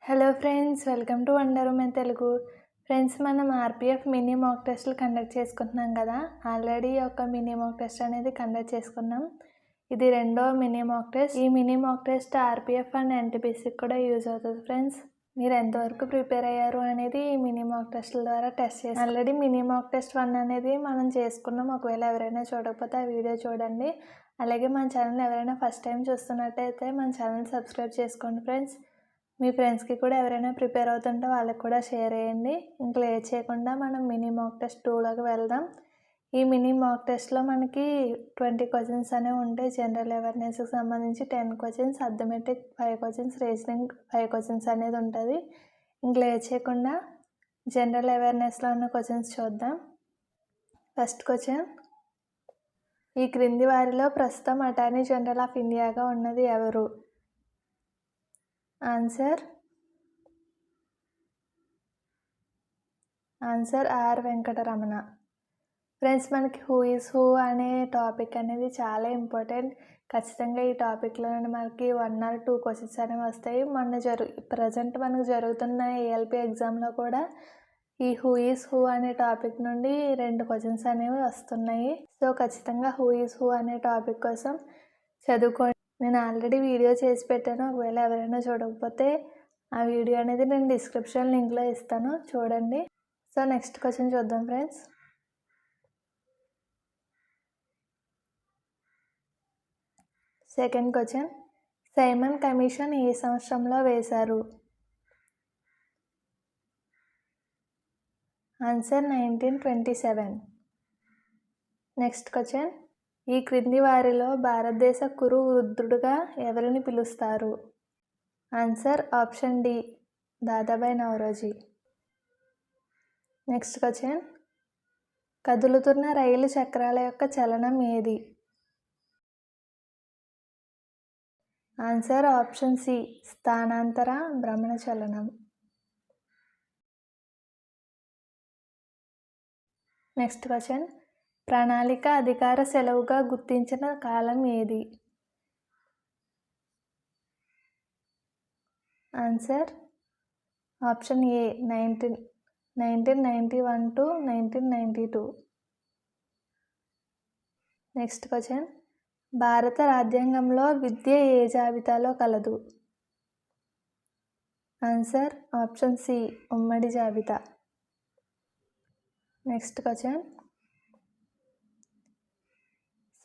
Hello friends, welcome to wonder women Telugu. Friends, మనం RPF mini mock టెస్ట్లు conduct చేసుకుంటున్నాం కదా. ఆల్రెడీ ఒక మినీ మాక్ టెస్ట్ అనేది కండక్ట్ చేసుకున్నాం. ఇది రెండో మినీ మాక్ టెస్ట్. ఈ mini mock test RPF and ఎన్టీపీసీకి కూడా యూజ్ అవుతుంది. ఫ్రెండ్స్, మీరు ఎంతవరకు ప్రిపేర్ అయ్యారు అనేది ఈ మినీ మాక్ టెస్ట్ల ద్వారా టెస్ట్ చేసి ఆల్రెడీ మినీ మాక్ టెస్ట్ 1 అనేది మనం చేసుకున్నాం. ఒకవేళ ఎవరైనా చూడకపోతే ఆ వీడియో చూడండి. అలాగే మన ఛానల్ ఎవరైనా ఫస్ట్ టైం చూస్తున్నట్టయితే మన ఛానల్ సబ్స్క్రైబ్ చేసుకోండి. ఫ్రెండ్స్, మీ ఫ్రెండ్స్కి కూడా ఎవరైనా ప్రిపేర్ అవుతుంటే వాళ్ళకి కూడా షేర్ చేయండి. ఇంకా లేట్ చేయకుండా మనం మినీ మాక్ టెస్ట్ 2లోకి వెళ్దాం. ఈ మినీ మాక్ టెస్ట్లో మనకి 20 క్వశ్చన్స్ అనేవి ఉంటాయి. జనరల్ అవేర్నెస్కి సంబంధించి 10 questions, arithmetic 5 questions, reasoning 5 questions అనేది ఉంటుంది. ఇంక లేట్ చేయకుండా జనరల్ అవేర్నెస్లో ఉన్న క్వశ్చన్స్ చూద్దాం. ఫస్ట్ క్వశ్చన్: ఈ క్రింది వారిలో ప్రస్తుతం అటార్నీ జనరల్ ఆఫ్ ఇండియాగా ఉన్నది ఎవరు? Answer R Venkataramana. ఫ్రెండ్స్, మనకి హూ ఈజ్ హూ అనే టాపిక్ అనేది చాలా ఇంపార్టెంట్. ఖచ్చితంగా ఈ టాపిక్లో మనకి 1 or 2 క్వశ్చన్స్ అనేవి వస్తాయి. ప్రజెంట్ మనకు జరుగుతున్న ఏఎల్పి ఎగ్జామ్లో కూడా ఈ హూ ఈజ్ హూ అనే టాపిక్ నుండి 2 క్వశ్చన్స్ అనేవి వస్తున్నాయి. సో ఖచ్చితంగా హూ ఈజ్ హూ అనే టాపిక్ కోసం చదువుకోండి. నేను ఆల్రెడీ వీడియో చేసి పెట్టాను. ఒకవేళ ఎవరైనా చూడకపోతే ఆ వీడియో అనేది నేను డిస్క్రిప్షన్ లింక్లో ఇస్తాను, చూడండి. సో నెక్స్ట్ క్వశ్చన్ చూద్దాం friends. Second question: Simon commission ఏ సంవత్సరంలో వేశారు? ఆన్సర్ 1927. నెక్స్ట్ క్వశ్చన్: ఈ క్రింది వారిలో భారతదేశ కురు వృద్ధుడుగా ఎవరిని పిలుస్తారు? Answer option D, Dadabhai Naoroji. Next question: కదులుతున్న రైలు చక్రాల యొక్క చలనం ఏది? ఆన్సర్ ఆప్షన్ సి, స్థానాంతర భ్రమణ చలనం. నెక్స్ట్ క్వశ్చన్: ప్రణాళిక అధికార సెలవుగా గుర్తించిన కాలం ఏది? Answer option A, 1991 to 1992. Next question: భారత రాజ్యాంగంలో విద్య ఏ జాబితాలో కలదు? ఆన్సర్ ఆప్షన్ సి, ఉమ్మడి జాబితా. Next question: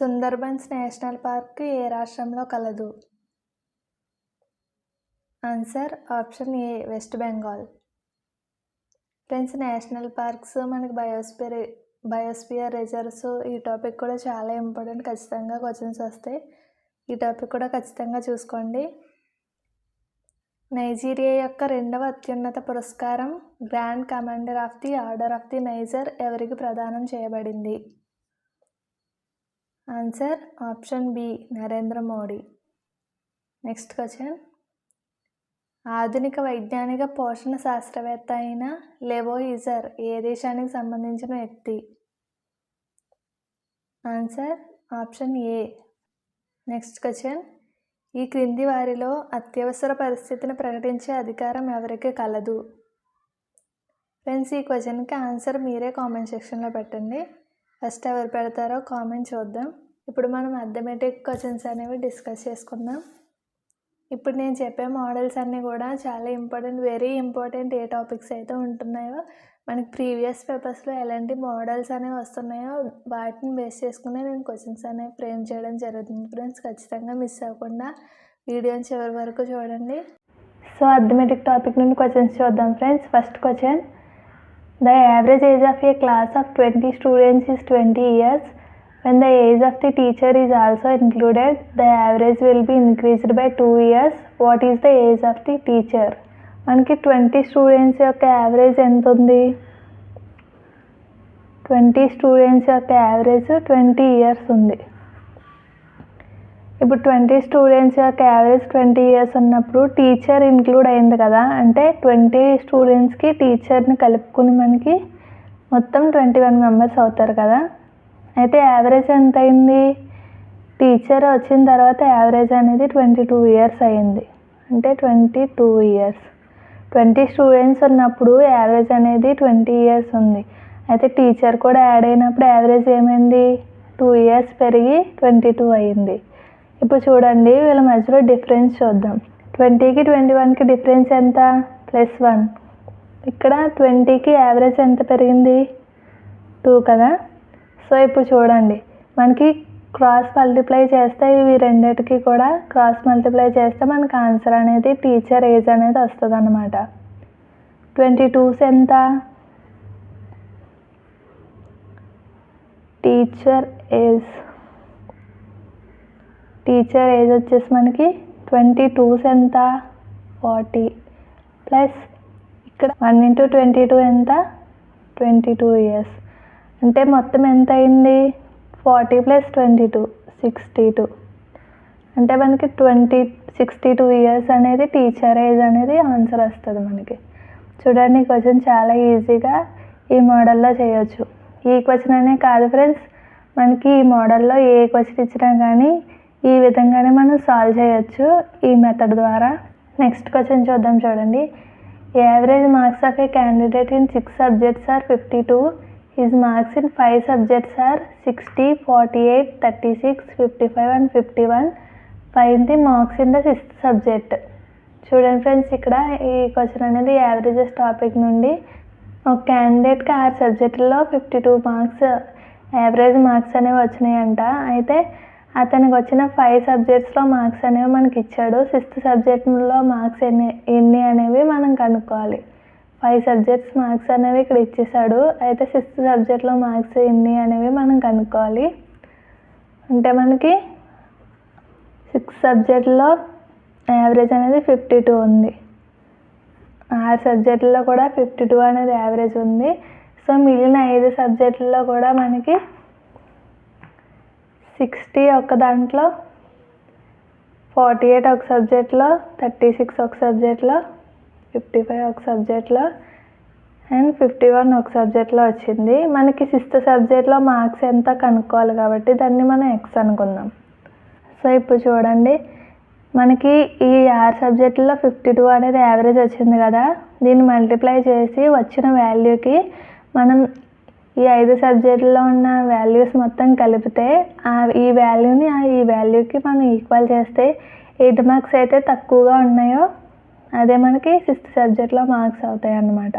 Sundarbans national park ఏ రాష్ట్రంలో కలదు? Answer option A, West Bengal. Friends, national parks, మనకి బయోస్పియర్ రిజర్వ్స్, ఈ టాపిక్ కూడా చాలా ఇంపార్టెంట్. ఖచ్చితంగా క్వశ్చన్స్ వస్తాయి. ఈ టాపిక్ కూడా ఖచ్చితంగా చూసుకోండి. నైజీరియా యొక్క 2వ అత్యున్నత పురస్కారం grand commander of the order of the Niger ఎవరికి ప్రదానం చేయబడింది? Answer option B, Narendra Modi. Next question: ఆధునిక వైజ్ఞానిక పోషణ శాస్త్రవేత్త అయిన లెవోయిజర్ ఏ దేశానికి సంబంధించిన వ్యక్తి? ఆన్సర్ ఆప్షన్ ఏ. నెక్స్ట్ క్వశ్చన్: ఈ క్రింది వారిలో అత్యవసర పరిస్థితిని ప్రకటించే అధికారం ఎవరికి కలదు? ఫ్రెండ్స్, ఈ క్వశ్చన్కి ఆన్సర్ మీరే కామెంట్ సెక్షన్లో పెట్టండి. ఫస్ట్ ఎవరు పెడతారో కామెంట్ చూద్దాం. ఇప్పుడు మనం అథమెటిక్ క్వశ్చన్స్ అనేవి డిస్కస్ చేసుకుందాం. ఇప్పుడు నేను చెప్పే మోడల్స్ అన్నీ కూడా చాలా ఇంపార్టెంట్, వెరీ ఇంపార్టెంట్. ఏ టాపిక్స్ అయితే ఉంటున్నాయో, మనకి ప్రీవియస్ పేపర్స్లో ఎలాంటి మోడల్స్ అనేవి వస్తున్నాయో వాటిని బేస్ చేసుకుని నేను క్వశ్చన్స్ అనేవి ఫ్రేమ్ చేయడం జరుగుతుంది. ఫ్రెండ్స్, ఖచ్చితంగా మిస్ అవ్వకుండా వీడియోని చివరి వరకు చూడండి. సో అథమెటిక్ టాపిక్ నుండి క్వశ్చన్స్ చూద్దాం friends. First question: the average age of A class of 20 students is 20 years. When the age of the teacher is also included, the average will be increased by 2 years. What is the age of the teacher? మనకి 20 students యొక్క average ఎంత ఉంది? 20 students యొక్క average 20 years ఉంది. ఇప్పుడు 20 students యొక్క average 20 years ఉన్నప్పుడు teacher include అయింది కదా, అంటే 20 స్టూడెంట్స్కి టీచర్ని కలుపుకుని మనకి మొత్తం 21 మెంబర్స్ అవుతారు కదా. అయితే యావరేజ్ ఎంత అయింది? టీచర్ వచ్చిన తర్వాత యావరేజ్ అనేది 22 years అయింది, అంటే 22 years. 20 స్టూడెంట్స్ ఉన్నప్పుడు యావరేజ్ అనేది 20 ఇయర్స్ ఉంది. అయితే టీచర్ కూడా యాడ్ అయినప్పుడు యావరేజ్ ఏమైంది, 2 ఇయర్స్ పెరిగి 22 అయ్యింది. ఇప్పుడు చూడండి వీళ్ళ మధ్యలో డిఫరెన్స్ చూద్దాం. 20కి 21కి డిఫరెన్స్ ఎంత, +1. ఇక్కడ 20కి యావరేజ్ ఎంత పెరిగింది, 2 కదా. సో ఇప్పుడు చూడండి మనకి క్రాస్ మల్టిప్లై చేస్తే ఇవి రెండింటికి కూడా క్రాస్ మల్టిప్లై చేస్తే మనకు ఆన్సర్ అనేది టీచర్ ఏజ్ అనేది వస్తుంది అన్నమాట. 22 ఎంత, టీచర్ ఏజ్ వచ్చేసి మనకి 22 ఎంత, 40 ప్లస్ ఇక్కడ 1 × 22 ఎంత, 22 ఇయర్స్. అంటే మొత్తం ఎంత అయింది, 40 + 22 62. అంటే మనకి 62 ఇయర్స్ అనేది టీచర్ ఏజ్ అనేది ఆన్సర్ వస్తుంది మనకి. చూడండి క్వశ్చన్ చాలా ఈజీగా ఈ మోడల్లో చేయొచ్చు. ఈ క్వశ్చన్ అనే కాదు ఫ్రెండ్స్, మనకి ఈ మోడల్లో ఏ క్వశ్చన్ ఇచ్చినా కానీ ఈ విధంగానే మనం సాల్వ్ చేయొచ్చు ఈ మెథడ్ ద్వారా. నెక్స్ట్ క్వశ్చన్ చూద్దాం. చూడండి, average marks of a candidate in 6 subjects are 52. His marks in 5 subjects are 60, 48, 36, 55 and 51. Find the marks in the 6th subject. చూడండి ఫ్రెండ్స్, ఇక్కడ ఈ క్వశ్చన్ అనేది యావరేజెస్ టాపిక్ నుండి ఒక క్యాండిడేట్కి 6 సబ్జెక్టుల్లో 52 మార్క్స్ యావరేజ్ మార్క్స్ అనేవి వచ్చినాయంట. అయితే అతనికి వచ్చిన 5 సబ్జెక్ట్స్లో మార్క్స్ అనేవి మనకి ఇచ్చాడు. 6th సబ్జెక్ట్లో మార్క్స్ ఎన్ని అనేవి మనం కనుక్కోవాలి. 5 సబ్జెక్ట్స్ మార్క్స్ అనేవి ఇక్కడ ఇచ్చేసాడు. అయితే 6th సబ్జెక్ట్లో మార్క్స్ ఎన్ని అనేవి మనం కనుక్కోవాలి. అంటే మనకి 6 సబ్జెక్ట్లో యావరేజ్ అనేది 52 ఉంది. 6 సబ్జెక్టుల్లో కూడా 52 అనేది యావరేజ్ ఉంది. సో మిగిలిన 5 సబ్జెక్టుల్లో కూడా మనకి 60 ఒక దాంట్లో, 48 ఒక సబ్జెక్ట్లో, 36 ఒక సబ్జెక్ట్లో, 55 ఒక సబ్జెక్ట్లో అండ్ 51 ఒక సబ్జెక్ట్లో వచ్చింది. మనకి 6th సబ్జెక్ట్లో మార్క్స్ ఎంత కనుక్కోవాలి కాబట్టి దాన్ని మనం X అనుకుందాం. సో ఇప్పుడు చూడండి మనకి ఈ 6 సబ్జెక్టుల్లో 52 అనేది యావరేజ్ వచ్చింది కదా. దీన్ని మల్టిప్లై చేసి వచ్చిన వాల్యూకి మనం ఈ 5 సబ్జెక్టుల్లో ఉన్న వాల్యూస్ మొత్తం కలిపితే ఈ వాల్యూని ఈ వాల్యూకి మనం ఈక్వల్ చేస్తే ఏది మార్క్స్ అయితే తక్కువగా ఉన్నాయో అదే మనకి 6th సబ్జెక్ట్లో మార్క్స్ అవుతాయి అన్నమాట.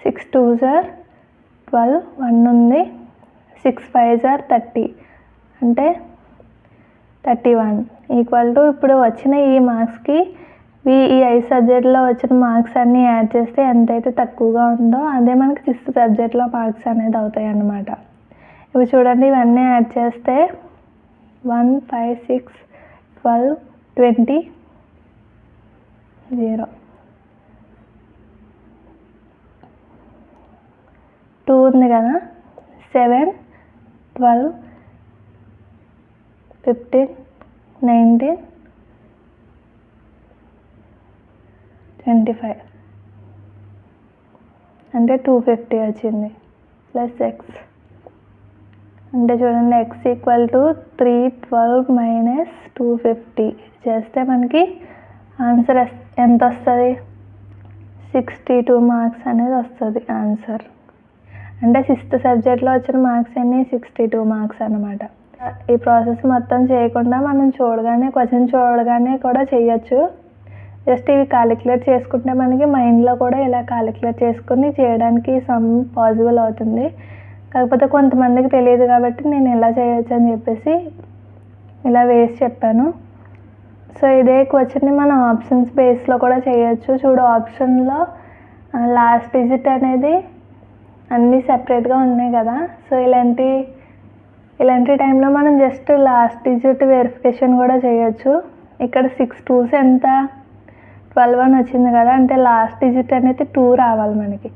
6 2s are 12, 1 ఉంది, 6 5s are 30 అంటే 31 ఈక్వల్ టు ఇప్పుడు వచ్చిన ఈ మార్క్స్కి ఈ 5 సబ్జెక్టులో వచ్చిన మార్క్స్ అన్నీ యాడ్ చేస్తే ఎంతైతే తక్కువగా ఉందో అదే మనకి 6th సబ్జెక్ట్లో మార్క్స్ అనేది అవుతాయి అన్నమాట. ఇప్పుడు చూడండి ఇవన్నీ యాడ్ చేస్తే 1 5 6 12 20 0 2 ఉంది కదా, 7 12 15 19 25 అంటే 250 వచ్చింది ప్లస్ ఎక్స్. అంటే చూడండి X = 312 - 250 చేస్తే మనకి ఆన్సర్ ఎంత వస్తుంది, 62 మార్క్స్ అనేది వస్తుంది ఆన్సర్. అంటే 6th సబ్జెక్ట్లో వచ్చిన మార్క్స్ అన్నీ 62 మార్క్స్ అన్నమాట. ఈ ప్రాసెస్ మొత్తం చేయకుండా మనం క్వశ్చన్ చూడగానే కూడా చేయొచ్చు. జస్ట్ ఇవి క్యాలిక్యులేట్ చేసుకుంటే మనకి మైండ్లో కూడా ఇలా క్యాలిక్యులేట్ చేసుకుని చేయడానికి సమ్ పాసిబుల్ అవుతుంది. కాకపోతే కొంతమందికి తెలియదు కాబట్టి నేను ఇలా చేయొచ్చు అని చెప్పేసి ఇలా వేసి చెప్పాను. సో ఇదే క్వశ్చన్ని మనం ఆప్షన్స్ బేస్లో కూడా చేయొచ్చు. చూడు ఆప్షన్లో లాస్ట్ డిజిట్ అనేది అన్నీ సెపరేట్గా ఉన్నాయి కదా. సో ఇలాంటి టైంలో మనం జస్ట్ లాస్ట్ డిజిట్ వెరిఫికేషన్ కూడా చేయొచ్చు. ఇక్కడ 6 2s ఎంత, 12 అని వచ్చింది కదా. అంటే లాస్ట్ డిజిట్ అనేది 2 రావాలి మనకి.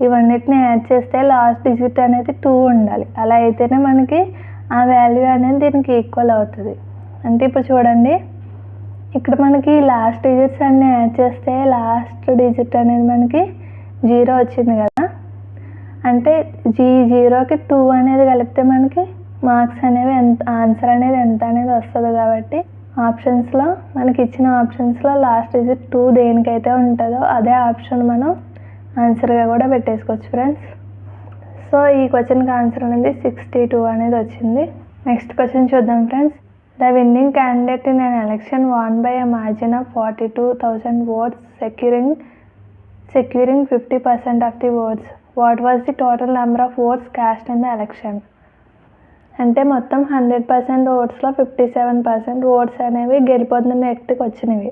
ఇవన్నిటిని యాడ్ చేస్తే లాస్ట్ డిజిట్ అనేది 2 ఉండాలి. అలా అయితేనే మనకి ఆ వాల్యూ అనేది దీనికి ఈక్వల్ అవుతుంది. అంటే ఇప్పుడు చూడండి ఇక్కడ మనకి లాస్ట్ డిజిట్స్ అన్నీ యాడ్ చేస్తే లాస్ట్ డిజిట్ అనేది మనకి 0 వచ్చింది కదా. అంటే 0కి 2 అనేది కలిపితే మనకి మార్క్స్ అనేవి ఆన్సర్ అనేది ఎంత అనేది వస్తుంది. కాబట్టి ఆప్షన్స్లో మనకి ఇచ్చిన ఆప్షన్స్లో లాస్ట్ డిజిట్ 2 దేనికైతే ఉంటుందో అదే ఆప్షన్ మనం ఆన్సర్గా కూడా పెట్టేసుకోవచ్చు ఫ్రెండ్స్. సో ఈ క్వశ్చన్కి ఆన్సర్ అనేది 62 అనేది వచ్చింది. నెక్స్ట్ క్వశ్చన్ చూద్దాం friends. The winning candidate in an election won by a margin of 42,000 votes securing 50% of the votes. What was the total number of votes cast in the election? అంటే మొత్తం 100% ఓట్స్లో 57% oats అనేవి గెలిపొందిన వ్యక్తికి వచ్చినవి.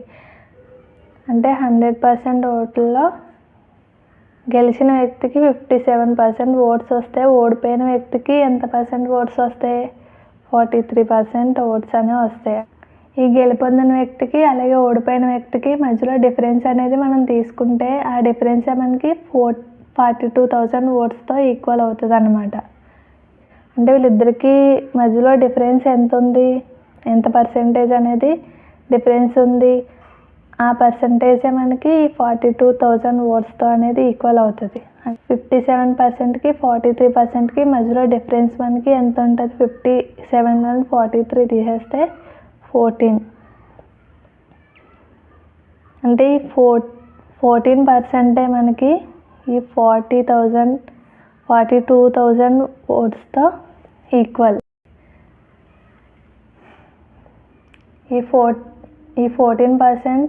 అంటే 100% ఓట్లలో గెలిచిన వ్యక్తికి 57% oats వస్తే ఓడిపోయిన వ్యక్తికి ఎంత పర్సెంట్ ఓట్స్ వస్తాయి? 43% ఓట్స్ అనేవి వస్తాయి. ఈ గెలుపొందిన వ్యక్తికి అలాగే ఓడిపోయిన వ్యక్తికి మధ్యలో డిఫరెన్స్ అనేది మనం తీసుకుంటే ఆ డిఫరెన్సే మనకి 42,000 ఓట్స్తో ఈక్వల్ అవుతుంది అన్నమాట. అంటే వీళ్ళిద్దరికీ మధ్యలో డిఫరెన్స్ ఎంత ఉంది, ఎంత పర్సెంటేజ్ అనేది డిఫరెన్స్ ఉంది, ఆ పర్సెంటేజే మనకి 42,000 ఓట్స్తో అనేది ఈక్వల్ అవుతుంది. 57%కి 43%కి మధ్యలో డిఫరెన్స్ మనకి ఎంత ఉంటుంది? 57 and 43 తీసేస్తే 14. అంటే ఈ 14% మనకి ఈ 42,000 ఓట్స్తో ఈక్వల్. ఈ 14%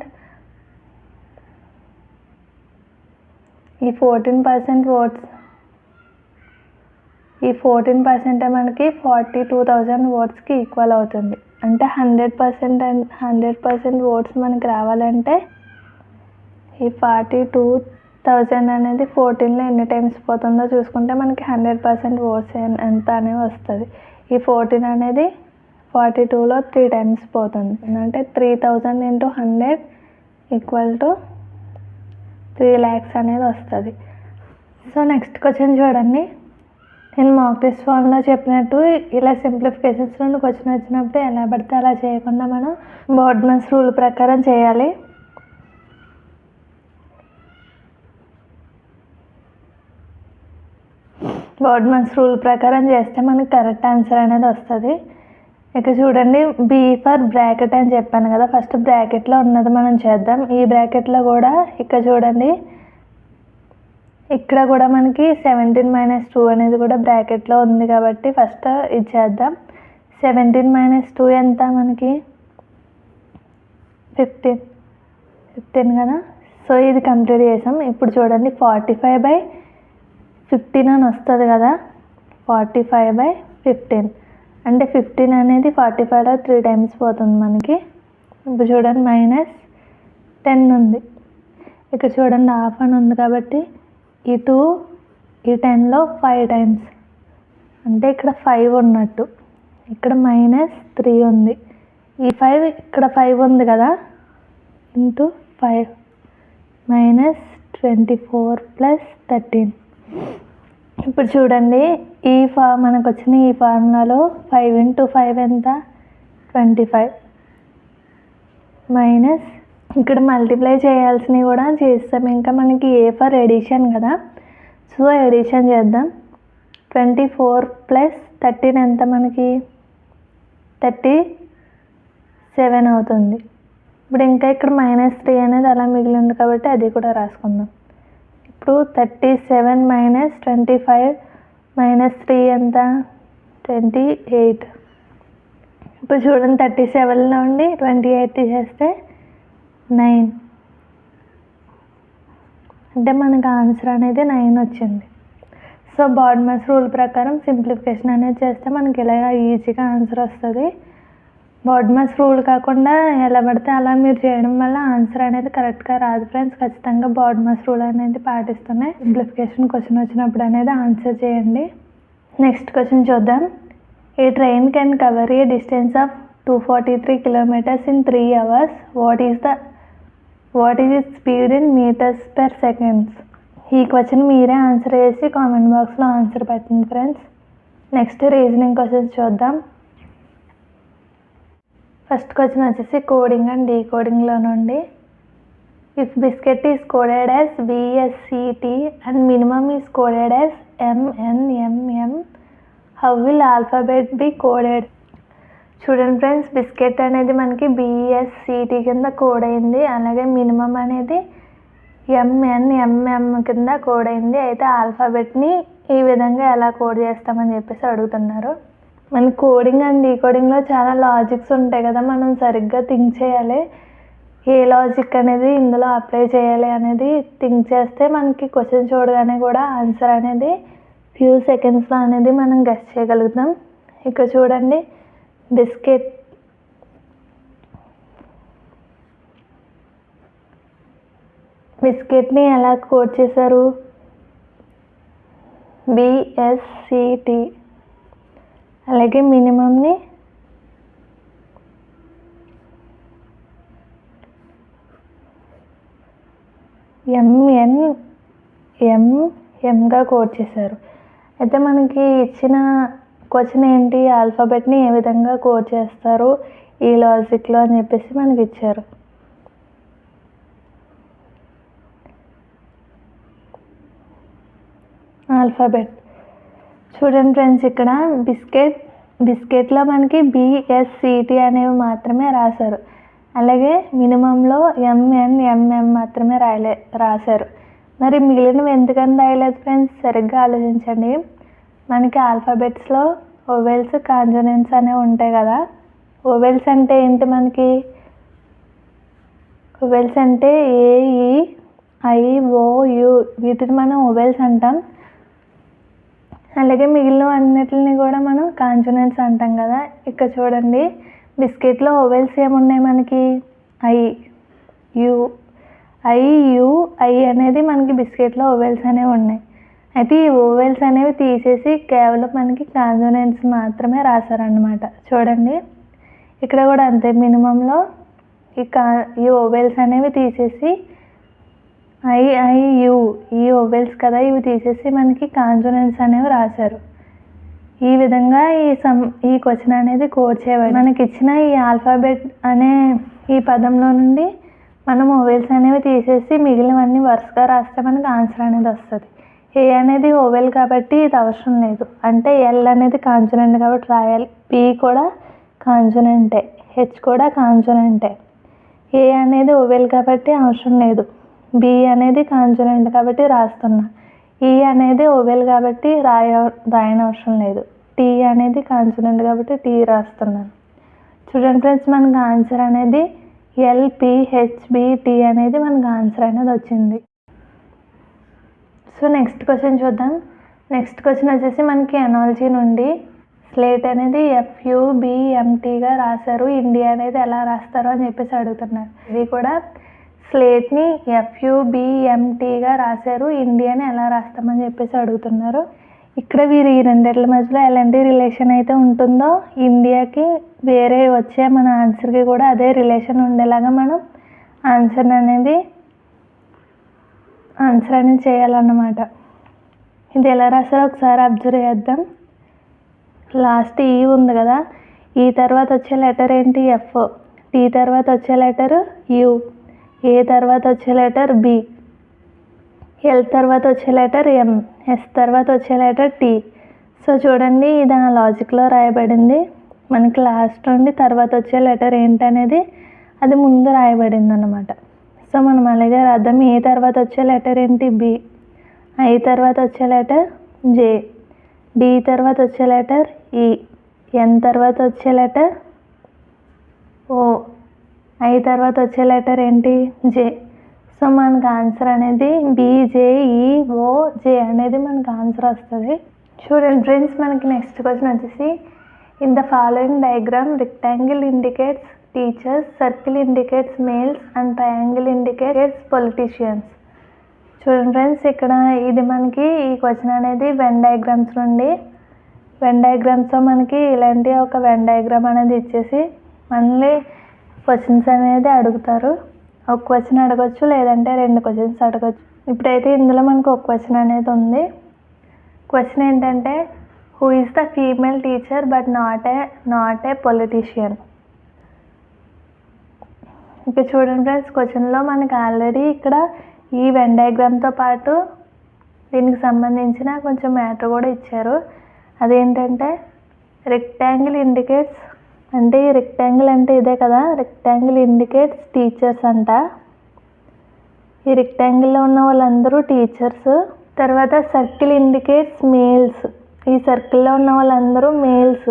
ఓట్స్ ఈ 14% మనకి 42,000 ఓట్స్కి ఈక్వల్ అవుతుంది. అంటే 100% ఓట్స్ మనకి రావాలంటే ఈ 42,000 అనేది 14లో ఎన్ని టైమ్స్ పోతుందో చూసుకుంటే మనకి 100% ఓట్స్ ఎంత అనేవి వస్తుంది. ఈ 14 అనేది 42లో 3 టైమ్స్ పోతుంది. అంటే 3,000 into 100 ఈక్వల్ టు 3 lakhs అనేది వస్తుంది. సో నెక్స్ట్ క్వశ్చన్ చూడండి. నేను మాక్ టెస్ట్ ఫామ్లో చెప్పినట్టు ఇలా సింప్లిఫికేషన్స్లో క్వశ్చన్ వచ్చినప్పుడు ఎలా పడితే అలా చేయకుండా మనం బోర్డ్మన్స్ రూల్ ప్రకారం చేయాలి. బోర్డ్మన్స్ రూల్ ప్రకారం చేస్తే మనకి కరెక్ట్ ఆన్సర్ అనేది వస్తుంది. ఇక చూడండి, బీ ఫర్ బ్రాకెట్ అని చెప్పాను కదా, ఫస్ట్ బ్రాకెట్లో ఉన్నది మనం చేద్దాం. ఈ బ్రాకెట్లో కూడా ఇక్కడ చూడండి, ఇక్కడ కూడా మనకి 17 - 2 అనేది కూడా బ్రాకెట్లో ఉంది కాబట్టి ఫస్ట్ ఇది చేద్దాం. 17 - 2 ఎంత మనకి? 15 కదా. సో ఇది కంప్లీట్ చేసాం. ఇప్పుడు చూడండి 45/15 అని వస్తుంది కదా. 45/15 అంటే 15 అనేది 45లో 3 టైమ్స్ పోతుంది మనకి. ఇప్పుడు చూడండి -10 ఉంది. ఇక్కడ చూడండి హాఫ్ అని ఉంది కాబట్టి ఈ 2 ఈ 10లో 5 టైమ్స్ అంటే ఇక్కడ 5 ఉన్నట్టు. ఇక్కడ -3 ఉంది. ఈ 5 ఇక్కడ 5 ఉంది కదా, ఇంటూ 5 -24 + 13. ఇప్పుడు చూడండి మనకు వచ్చిన ఈ ఫార్ములాలో 5 × 5 ఎంత? 25 మైనస్ ఇక్కడ మల్టిప్లై చేయాల్సినవి కూడా చేస్తాం. ఇంకా మనకి ఏ ఫర్ ఎడిషన్ కదా, సో ఎడిషన్ చేద్దాం. 24 + 13 ఎంత మనకి? 37 అవుతుంది. ఇప్పుడు ఇంకా ఇక్కడ -3 అనేది అలా మిగిలింది కాబట్టి అది కూడా రాసుకుందాం. ఇప్పుడు 37 - 25 - 3 ఎంత? 28. ఇప్పుడు చూడండి 37లో నుండి 28 తీసేస్తే 9. అంటే మనకు ఆన్సర్ అనేది 9 వచ్చింది. సో బోర్డ్మన్స్ రూల్ ప్రకారం సింప్లిఫికేషన్ అనేది చేస్తే మనకి ఇలా ఈజీగా ఆన్సర్ వస్తుంది. బోర్డ్మన్స్ రూల్ కాకుండా ఎలా పడితే అలా మీరు చేయడం వల్ల ఆన్సర్ అనేది కరెక్ట్గా రాదు ఫ్రెండ్స్. ఖచ్చితంగా బోర్డ్మన్స్ రూల్ అనేది పాటిస్తున్నాయి. సింప్లిఫికేషన్ క్వశ్చన్ వచ్చినప్పుడు అనేది ఆన్సర్ చేయండి. నెక్స్ట్ క్వశ్చన్ చూద్దాం. A train can cover a distance of 243 kilometers in 3 hours. What is its speed in meters per seconds? ఈ క్వశ్చన్ మీరే ఆన్సర్ చేసి కామెంట్ బాక్స్లో ఆన్సర్ పెట్టండి ఫ్రెండ్స్. నెక్స్ట్ రీజనింగ్ క్వశ్చన్స్ చూద్దాం. ఫస్ట్ క్వశ్చన్ వచ్చేసి coding and డీకోడింగ్లో నుండి. If biscuit is coded as BSCT and minimum is coded as MNMM, how will alphabet be coded? చూడండి friends, biscuit అనేది మనకి బిఎస్సిటి కింద కోడ్ అయింది. అలాగే మినిమం అనేది ఎంఎన్ఎంఎం కింద కోడ్ అయింది. అయితే ఆల్ఫాబెట్ని ఈ విధంగా ఎలా కోడ్ చేస్తామని చెప్పేసి అడుగుతున్నారు. మన కోడింగ్ అండ్ డీకోడింగ్లో చాలా లాజిక్స్ ఉంటాయి కదా, మనం సరిగ్గా థింక్ చేయాలి. ఏ లాజిక్ అనేది ఇందులో అప్లై చేయాలి అనేది థింక్ చేస్తే మనకి క్వశ్చన్ చూడగానే కూడా ఆన్సర్ అనేది ఫ్యూ సెకండ్స్లో అనేది మనం గెస్ చేయగలుగుతాం. ఇక్కడ చూడండి, బిస్కెట్ని ఎలా కోడ్ చేశారు? బిఎస్సిటి. అలాగే మినిమంని ఎంఎన్ఎంగా కోడ్ చేశారు. అయితే మనకి ఇచ్చిన క్వశ్చన్ ఏంటి, ఆల్ఫాబెట్ని ఏ విధంగా కోడ్ చేస్తారు ఈ లాజిక్లో అని చెప్పేసి మనకి ఇచ్చారు. ఆల్ఫాబెట్ చూడండి ఫ్రెండ్స్, ఇక్కడ బిస్కెట్లో మనకి బిఎస్సిటి అనేవి మాత్రమే రాశారు. అలాగే మినిమంలో ఎంఎన్ఎంఎం మాత్రమే రాశారు. మరి మిగిలినవి ఎందుకని రాయలేదు ఫ్రెండ్స్? సరిగ్గా ఆలోచించండి. మనకి ఆల్ఫాబెట్స్లో ఓవెల్స్, కాన్సోనెంట్స్ అనేవి ఉంటాయి కదా. ఓవెల్స్ అంటే ఏంటి? మనకి ఓవెల్స్ అంటే ఏఈ, ఐ, ఓ, యు, వీటిని మనం ఓవెల్స్ అంటాం. అలాగే మిగిలిన అన్నిటిని కూడా మనం కాన్సోనెంట్స్ అంటాం కదా. ఇక్కడ చూడండి, బిస్కెట్లో ఓవెల్స్ ఏమున్నాయి మనకి? ఐ, యు, ఐ అనేది మనకి బిస్కెట్లో ఓవెల్స్ అనేవి ఉన్నాయి. అయితే ఈ ఓవెల్స్ అనేవి తీసేసి కేవలం మనకి కాన్సోనెంట్స్ మాత్రమే రాశారన్నమాట. చూడండి, ఇక్కడ కూడా అంతే. మినిమంలో ఈ ఓవెల్స్ అనేవి తీసేసి యు, ఈ ఓవెల్స్ కదా, ఇవి తీసేసి మనకి కాన్సోనెంట్స్ అనేవి రాశారు. ఈ విధంగా ఈ క్వశ్చన్ అనేది కోడ్ చేయబడి మనకి ఇచ్చిన ఈ ఆల్ఫాబెట్ అనే ఈ పదంలో నుండి మనం ఓవెల్స్ అనేవి తీసేసి మిగిలినవన్నీ వరుసగా రాస్తే మనకి ఆన్సర్ అనేది వస్తుంది. ఏ అనేది ఓవెల్ కాబట్టి ఇది అవసరం లేదు. అంటే ఎల్ అనేది కాన్సోనెంట్ కాబట్టి రాయాలి. పి కూడా కాన్సోనెంటే, హెచ్ కూడా కాన్సోనెంటే. ఏ అనేది ఓవెల్ కాబట్టి అవసరం లేదు. బి అనేది కాన్సోనెంట్ కాబట్టి రాస్తున్నా. ఈ అనేది ఓవెల్ కాబట్టి రాయనవసరం లేదు. టీ అనేది కాన్సోనెంట్ కాబట్టి టీ రాస్తున్నాను. చూడండి ఫ్రెండ్స్, మనకు ఆన్సర్ అనేది ఎల్పిహెచ్బిటి అనేది మనకు ఆన్సర్ అనేది వచ్చింది. సో నెక్స్ట్ క్వశ్చన్ చూద్దాం. నెక్స్ట్ క్వశ్చన్ వచ్చేసి మనకి ఎనాలజీ నుండి స్లేట్ అనేది FUBMTగా రాశారు. ఇండియా అనేది ఎలా రాస్తారో అని చెప్పేసి అడుగుతున్నారు. ఇది కూడా స్లేట్ని FUBMTగా రాశారు. ఇండియాని ఎలా రాస్తామని చెప్పేసి అడుగుతున్నారు. ఇక్కడ వీరు ఈ రెండిట్ల మధ్యలో ఎలాంటి రిలేషన్ అయితే ఉంటుందో ఇండియాకి వేరే వచ్చే మన ఆన్సర్కి కూడా అదే రిలేషన్ ఉండేలాగా మనం ఆన్సర్ అనేది చేయాలన్నమాట. ఇది ఎలా రాసారో ఒకసారి అబ్జర్వ్ చేద్దాం. లాస్ట్ ఈ ఉంది కదా, ఈ తర్వాత వచ్చే లెటర్ ఏంటి? ఎఫ్. టీ తర్వాత వచ్చే లెటర్ యు. ఏ తర్వాత వచ్చే లెటర్ బి. ఎల్ తర్వాత వచ్చే లెటర్ ఎం. ఎస్ తర్వాత వచ్చే లెటర్ టీ. సో చూడండి, ఇది ఆ లాజిక్లో రాయబడింది. మనకి లాస్ట్ నుండి తర్వాత వచ్చే లెటర్ ఏంటనేది అది ముందు రాయబడింది అన్నమాట. సో మనం అలాగే రాద్దాం. ఏ తర్వాత వచ్చే లెటర్ ఏంటి? బి. ఐ తర్వాత వచ్చే లెటర్ జే. డి తర్వాత వచ్చే లెటర్ ఈ. ఎన్ తర్వాత వచ్చే లెటర్ ఓ. ఐ తర్వాత వచ్చే లెటర్ ఏంటి? జే. సో మనకు ఆన్సర్ అనేది BJEOJ అనేది మనకు ఆన్సర్ వస్తుంది. చూడండి ఫ్రెండ్స్, మనకి నెక్స్ట్ క్వశ్చన్ వచ్చేసి in the following diagram rectangle indicates teachers, circle indicates males and triangle indicates politicians. చూడండి ఫ్రెండ్స్, ఇక్కడ ఇది మనకి ఈ క్వశ్చన్ అనేది వెన్ డయాగ్రామ్స్ నుండి. వెన్ డయాగ్రామ్స్లో మనకి ఇలాంటి ఒక వెన్ డయాగ్రామ్ అనేది ఇచ్చేసి మళ్ళీ క్వశ్చన్స్ అనేది అడుగుతారు. ఒక క్వశ్చన్ అడగచ్చు, లేదంటే 2 క్వశ్చన్స్ అడగచ్చు. ఇప్పుడైతే ఇందులో మనకు ఒక క్వశ్చన్ అనేది ఉంది. క్వశ్చన్ ఏంటంటే who is the female teacher but not a politician. ఇక చూడండి ఫ్రెండ్స్, క్వశ్చన్లో మనకి ఆల్రెడీ ఇక్కడ ఈ వెన్ డయాగ్రామ్తో పాటు దీనికి సంబంధించిన కొంచెం మ్యాటర్ కూడా ఇచ్చారు. అదేంటంటే రెక్టాంగిల్ ఇండికేట్స్ అంటే ఈ రెక్టాంగిల్ అంటే ఇదే కదా, రెక్టాంగిల్ ఇండికేట్స్ టీచర్స్ అంట. ఈ రెక్టాంగిల్లో ఉన్న వాళ్ళందరూ టీచర్స్. తర్వాత సర్కిల్ ఇండికేట్స్ మేల్స్, ఈ సర్కిల్లో ఉన్న వాళ్ళందరూ మేల్స్.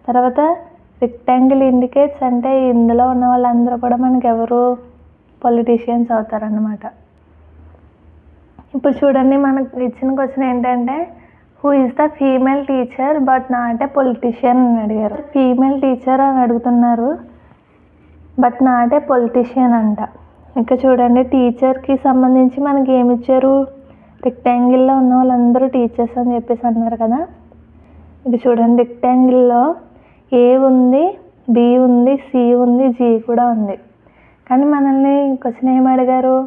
తర్వాత రెక్టాంగిల్ ఇండికేట్స్ అంటే ఇందులో ఉన్న వాళ్ళందరూ కూడా మనకి ఎవరు, పొలిటీషియన్స్ అవుతారన్నమాట. ఇప్పుడు చూడండి, మనకు ఇచ్చిన క్వశ్చన్ ఏంటంటే who is the female teacher but not a politician అని అడిగారు. ఫీమేల్ టీచర్ అని అడుగుతున్నారు, బట్ నాట్ ఏ పొలిటీషియన్ అంట. ఇంకా చూడండి, టీచర్కి సంబంధించి మనకి ఏమి ఇచ్చారు, రెక్టాంగిల్లో ఉన్న వాళ్ళందరూ టీచర్స్ అని చెప్పేసి అన్నారు కదా. ఇది చూడండి, రెక్టాంగిల్లో ఏ ఉంది, బి ఉంది, సి ఉంది, జి కూడా ఉంది. కానీ మనల్ని క్వశ్చన్ ఏమి అడిగారు,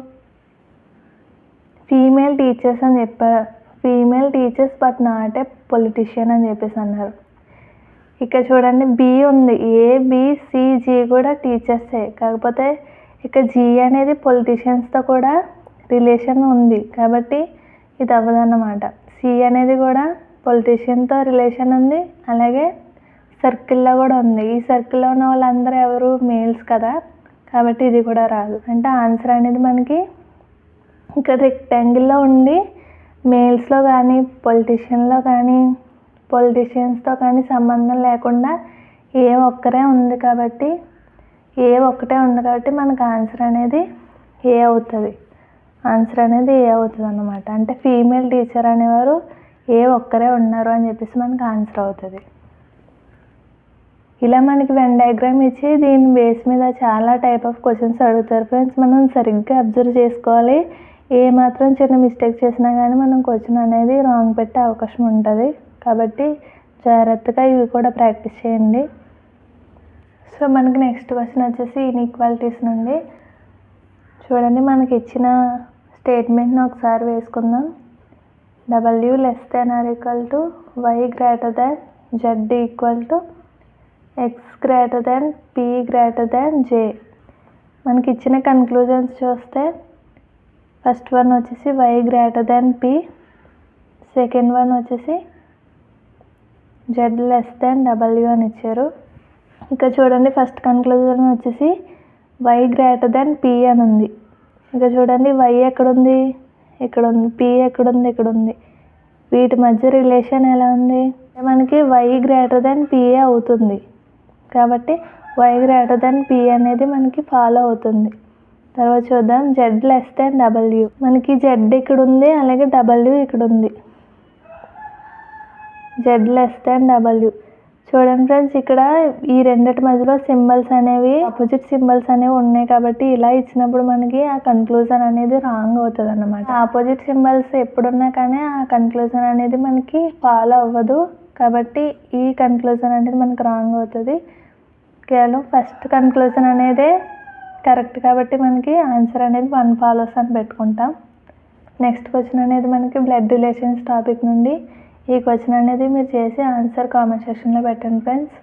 ఫీమేల్ టీచర్స్ అని చెప్పారు. Female teachers but not a politician అని చెప్పేసి అన్నారు. ఇక్కడ చూడండి, బి ఉంది, ఏ, బి, సి, జి కూడా టీచర్సే. కాకపోతే ఇక జి అనేది పొలిటీషియన్స్తో కూడా రిలేషన్ ఉంది కాబట్టి ఇది అవ్వదన్నమాట. సి అనేది కూడా పొలిటీషియన్తో రిలేషన్ ఉంది, అలాగే సర్కిల్లో కూడా ఉంది. ఈ సర్కిల్లో ఉన్న వాళ్ళందరూ ఎవరు, మేల్స్ కదా, కాబట్టి ఇది కూడా రాదు. అంటే ఆన్సర్ అనేది మనకి ఇక్కడ రెక్టాంగిల్లో ఉండి మేల్స్లో కానీ పొలిటీషియన్లో కానీ పొలిటీషియన్స్తో కానీ సంబంధం లేకుండా ఏ ఒక్కరే ఉంది కాబట్టి, ఏ ఒక్కటే ఉంది కాబట్టి మనకు ఆన్సర్ అనేది ఏ అవుతుంది. ఆన్సర్ అనేది ఏ అవుతుంది అన్నమాట. అంటే ఫీమేల్ టీచర్ అనేవారు ఏ ఒక్కరే ఉన్నారు అని చెప్పేసి మనకు ఆన్సర్ అవుతుంది. ఇలా మనకి వెన్ డయాగ్రామ్ ఇచ్చి దీని బేస్ మీద చాలా టైప్ ఆఫ్ క్వశ్చన్స్ అడుగుతారు ఫ్రెండ్స్. మనం సరిగ్గా అబ్జర్వ్ చేసుకోవాలి. ఏ మాత్రం చిన్న మిస్టేక్ చేసినా కానీ మనం క్వశ్చన్ అనేది రాంగ్ పెట్టే అవకాశం ఉంటుంది. కాబట్టి జాగ్రత్తగా ఇవి కూడా ప్రాక్టీస్ చేయండి. సో మనకి నెక్స్ట్ క్వశ్చన్ వచ్చేసి ఇన్ఈక్వాలిటీస్ నుండి. చూడండి, మనకి ఇచ్చిన స్టేట్మెంట్ని ఒకసారి వేసుకుందాం. W less than or equal to Y greater than Z equal to X greater than P greater than J. మనకి ఇచ్చిన కన్క్లూజన్స్ చూస్తే ఫస్ట్ వన్ వచ్చేసి Y greater than P, second one వచ్చేసి Z less than W అని ఇచ్చారు. ఇంకా చూడండి, first conclusion వచ్చేసి Y greater than P అని ఉంది. ఇక చూడండి, Y ఎక్కడుంది, ఇక్కడ ఉంది, P ఎక్కడుంది, ఇక్కడ ఉంది. వీటి మధ్య రిలేషన్ ఎలా ఉంది, మనకి Y గ్రేటర్ దెన్ P అవుతుంది కాబట్టి Y గ్రేటర్ దెన్ P అనేది మనకి ఫాలో అవుతుంది. తర్వాత చూద్దాం, Z లెస్ దెన్ W. మనకి Z ఇక్కడ ఉంది, అలాగే W ఇక్కడ ఉంది. Z less than W. చూడండి ఫ్రెండ్స్, ఇక్కడ ఈ రెండిటి మధ్యలో సింబల్స్ అనేవి ఆపోజిట్ సింబల్స్ అనేవి ఉన్నాయి కాబట్టి ఇలా ఇచ్చినప్పుడు మనకి ఆ కన్క్లూజన్ అనేది రాంగ్ అవుతుంది అన్నమాట. ఆపోజిట్ సింబల్స్ ఎప్పుడున్నా కానీ ఆ కన్క్లూజన్ అనేది మనకి ఫాలో అవ్వదు కాబట్టి ఈ కన్క్లూజన్ అనేది మనకి రాంగ్ అవుతుంది. కేవలం ఫస్ట్ కన్క్లూజన్ అనేదే కరెక్ట్ కాబట్టి మనకి ఆన్సర్ అనేది 1 ఫాలోస్ అని పెట్టుకుంటాం. నెక్స్ట్ క్వశ్చన్ అనేది మనకి బ్లడ్ రిలేషన్స్ టాపిక్ నుండి. ఈ క్వశ్చన్ అనేది మీరు చేసి ఆన్సర్ కామెంట్ సెక్షన్లో పెట్టండి ఫ్రెండ్స్.